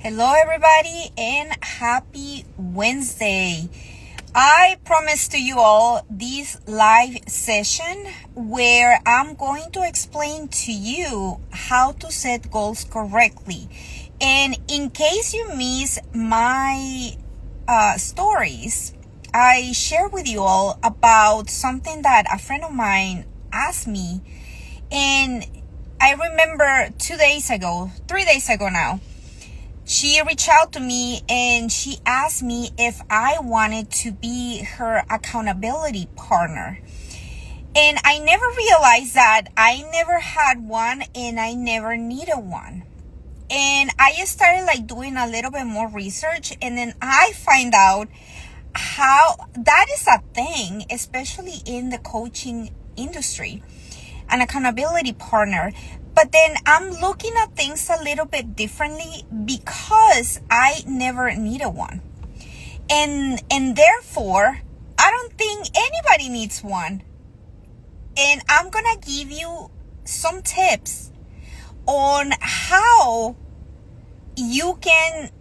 Hello, everybody, and happy Wednesday. I promised to you all this live session where I'm going to explain to you how to set goals correctly. And in case you miss my stories, I share with you all about something that a friend of mine asked me. And I remember 3 days ago now, she reached out to me and she asked me if I wanted to be her accountability partner. And I never realized that I never had one and I never needed one. And I just started doing a little bit more research, and then I find out how that is a thing, especially in the coaching industry, an accountability partner. But then I'm looking at things a little bit differently because I never needed one. And therefore, I don't think anybody needs one. And I'm going to give you some tips on how you can,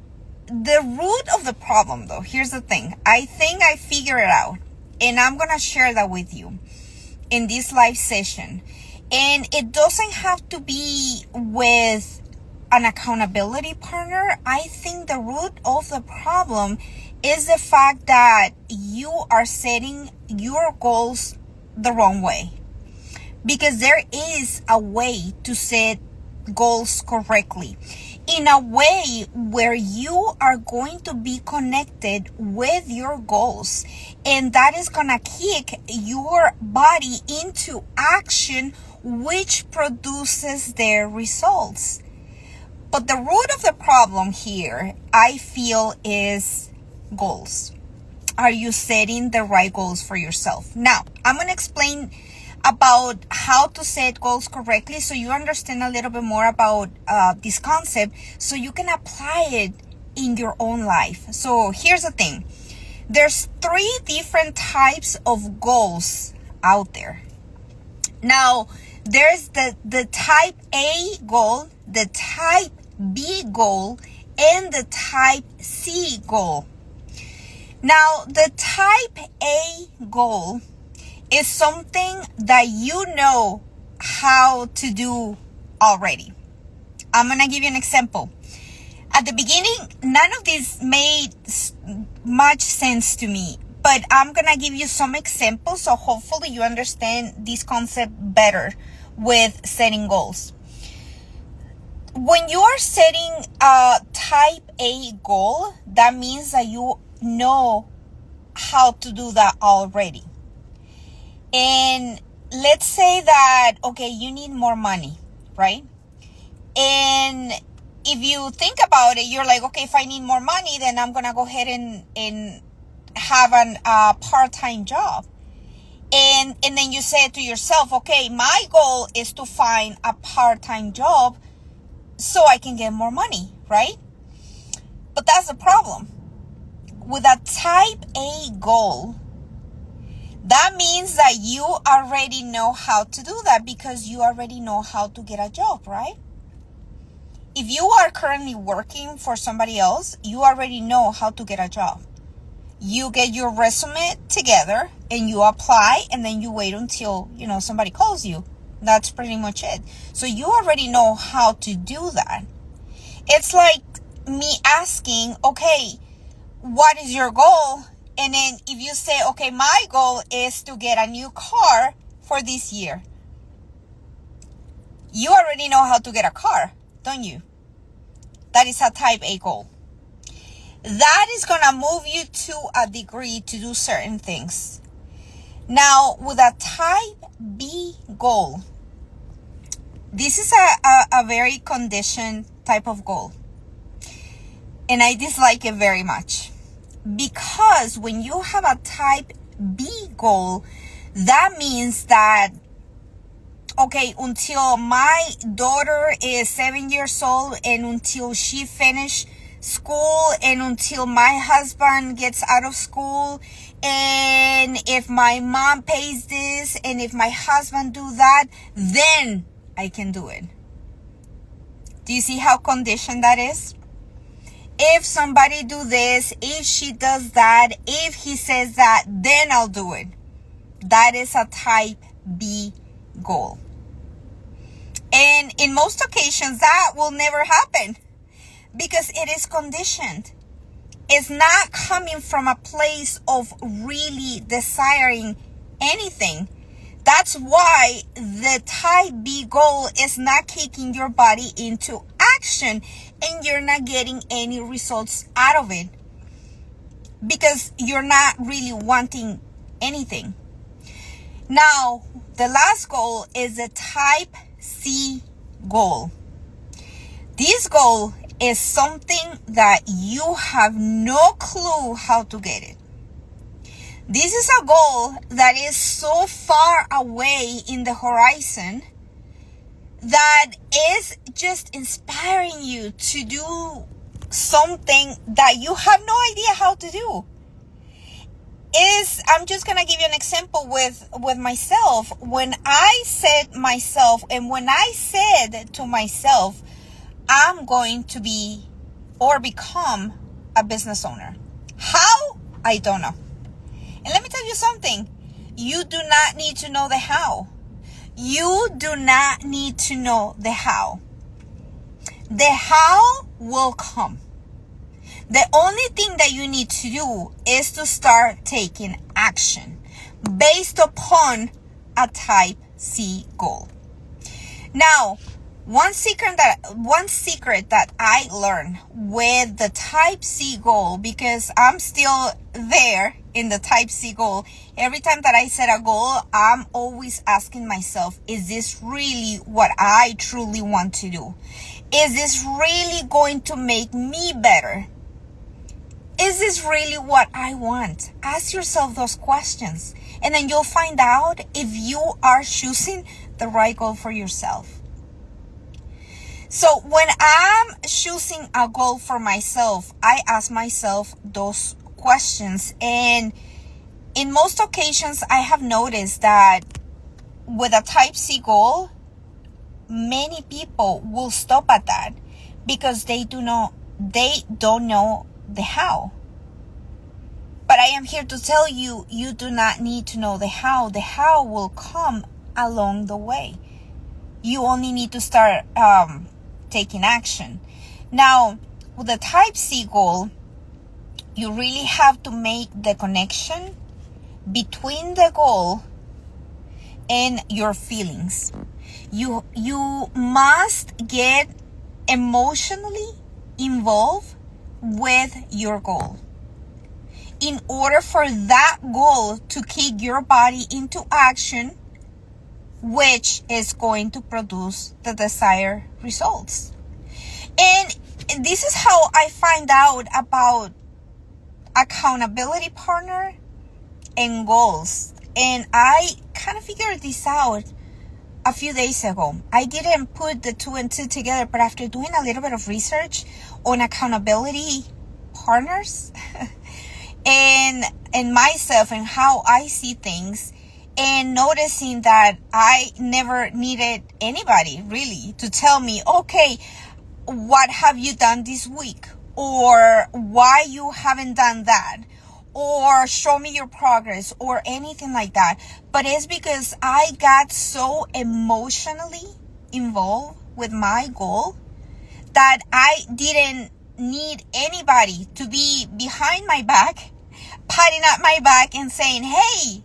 the root of the problem though, here's the thing. I think I figured it out, and I'm going to share that with you in this live session. And it doesn't have to be with an accountability partner. I think the root of the problem is the fact that you are setting your goals the wrong way. Because there is a way to set goals correctly, in a way where you are going to be connected with your goals, and that is gonna kick your body into action, which produces their results. But the root of the problem here, I feel, is goals. Are you setting the right goals for yourself? Now, I'm going to explain about how to set goals correctly so you understand a little bit more about this concept so you can apply it in your own life. So here's the thing. There's 3 different types of goals out there. Now, there's the type A goal, the type B goal, and the type C goal. Now, the type A goal is something that you know how to do already. I'm going to give you an example. At the beginning, none of this made much sense to me, but I'm going to give you some examples so hopefully you understand this concept better with setting goals. When you are setting a type A goal, that means that you know how to do that already. And let's say that, okay, you need more money, right? And if you think about it, you're like, okay, if I need more money, then I'm going to go ahead and have a part-time job. And then you say to yourself, okay, my goal is to find a part-time job so I can get more money, right? But that's the problem. With a type A goal, that means that you already know how to do that because you already know how to get a job, right? If you are currently working for somebody else, you already know how to get a job. You get your resume together and you apply, and then you wait until, somebody calls you. That's pretty much it. So you already know how to do that. It's like me asking, okay, what is your goal? And then if you say, okay, my goal is to get a new car for this year. You already know how to get a car, don't you? That is a type A goal. That is going to move you to a degree to do certain things. Now, with a type B goal, this is a very conditioned type of goal. And I dislike it very much. Because when you have a type B goal, that means that, okay, until my daughter is 7 years old and until she finishes school and until my husband gets out of school, and if my mom pays this and if my husband do that, then I can do it. Do you see how conditioned that is? If somebody do this, if she does that, if he says that, then I'll do it. That is a type B goal. And in most occasions, that will never happen because it is conditioned. It's not coming from a place of really desiring anything. That's why the type B goal is not kicking your body into action and you're not getting any results out of it because you're not really wanting anything. Now, the last goal is the type C goal. This goal is something that you have no clue how to get it. This is a goal that is so far away in the horizon that is just inspiring you to do something that you have no idea how to do. I'm just going to give you an example with myself. When I said to myself, I'm going to be or become a business owner. How? I don't know. And let me tell you something. You do not need to know the how. You do not need to know the how. The how will come. The only thing that you need to do is to start taking action based upon a type C goal. Now, one secret that I learned with the type C goal, because I'm still there in the type C goal, every time that I set a goal, I'm always asking myself, is this really what I truly want to do? Is this really going to make me better? Is this really what I want? Ask yourself those questions, and then you'll find out if you are choosing the right goal for yourself. So when I'm choosing a goal for myself, I ask myself those questions. And in most occasions, I have noticed that with a type C goal, many people will stop at that because they don't know the how. But I am here to tell you, you do not need to know the how. The how will come along the way. You only need to start taking action. Now, with the type C goal, you really have to make the connection between the goal and your feelings. You must get emotionally involved with your goal in order for that goal to kick your body into action, which is going to produce the desired results. And this is how I find out about accountability partner and goals. And I kind of figured this out a few days ago. I didn't put the 2 and 2 together, but after doing a little bit of research on accountability partners and myself and how I see things, and noticing that I never needed anybody really to tell me, okay, what have you done this week? Or why you haven't done that? Or show me your progress or anything like that. But it's because I got so emotionally involved with my goal that I didn't need anybody to be behind my back, patting up my back and saying, hey,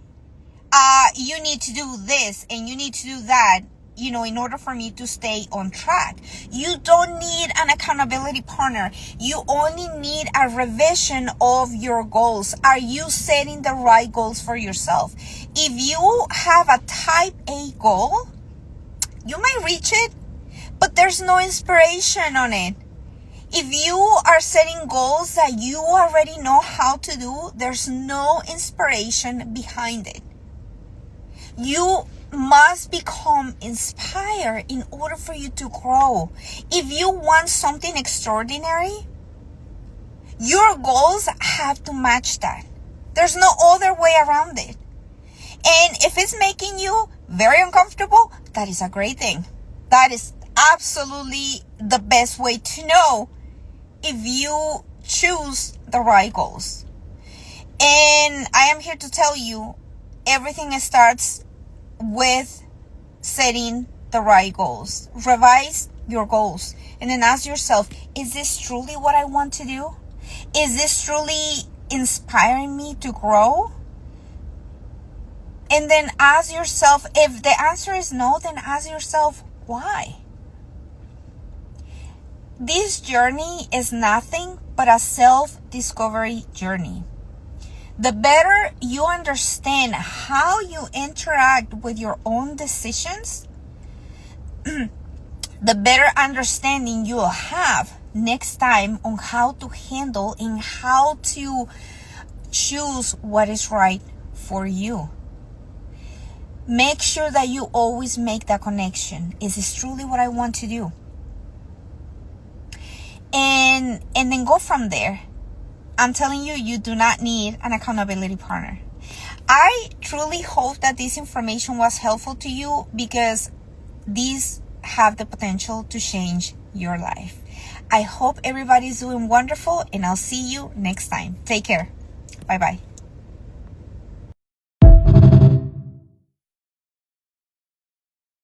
you need to do this and you need to do that, in order for me to stay on track. You don't need an accountability partner. You only need a revision of your goals. Are you setting the right goals for yourself? If you have a type A goal, you might reach it, but there's no inspiration on it. If you are setting goals that you already know how to do, there's no inspiration behind it. You must become inspired in order for you to grow. If you want something extraordinary, your goals have to match that. There's no other way around it. And if it's making you very uncomfortable, that is a great thing. That is absolutely the best way to know if you choose the right goals. And I am here to tell you, everything starts with setting the right goals. Revise your goals and then ask yourself, is this truly what I want to do? Is this truly inspiring me to grow? And then ask yourself, if the answer is no, then ask yourself, why? This journey is nothing but a self-discovery journey. The better you understand how you interact with your own decisions, the better understanding you'll have next time on how to handle and how to choose what is right for you. Make sure that you always make that connection. Is this truly what I want to do? And then go from there. I'm telling you, you do not need an accountability partner. I truly hope that this information was helpful to you, because these have the potential to change your life. I hope everybody's doing wonderful, and I'll see you next time. Take care. Bye-bye.